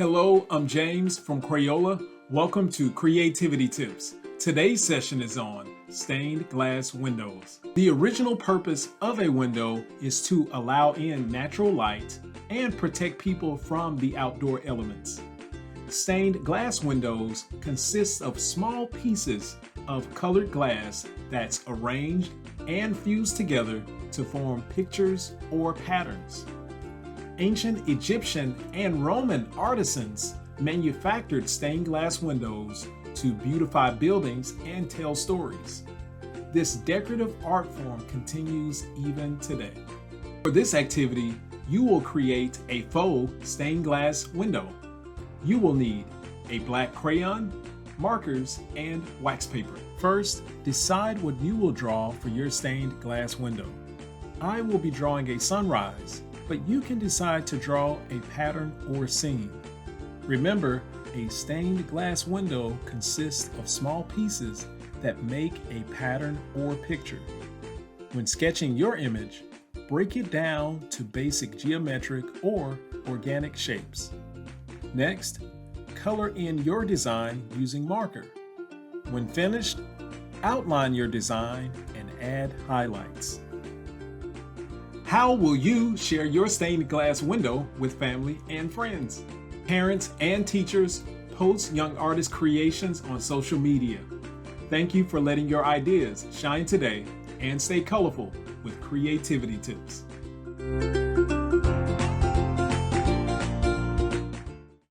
Hello, I'm James from Crayola. Welcome to Creativity Tips. Today's session is on stained glass windows. The original purpose of a window is to allow in natural light and protect people from the outdoor elements. Stained glass windows consist of small pieces of colored glass that's arranged and fused together to form pictures or patterns. Ancient Egyptian and Roman artisans manufactured stained glass windows to beautify buildings and tell stories. This decorative art form continues even today. For this activity, you will create a faux stained glass window. You will need a black crayon, markers, and wax paper. First, decide what you will draw for your stained glass window. I will be drawing a sunrise, but you can decide to draw a pattern or scene. Remember, a stained glass window consists of small pieces that make a pattern or picture. When sketching your image, break it down to basic geometric or organic shapes. Next, color in your design using marker. When finished, outline your design and add highlights. How will you share your stained glass window with family and friends? Parents and teachers post young artist creations on social media. Thank you for letting your ideas shine today and stay colorful with Creativity Tips.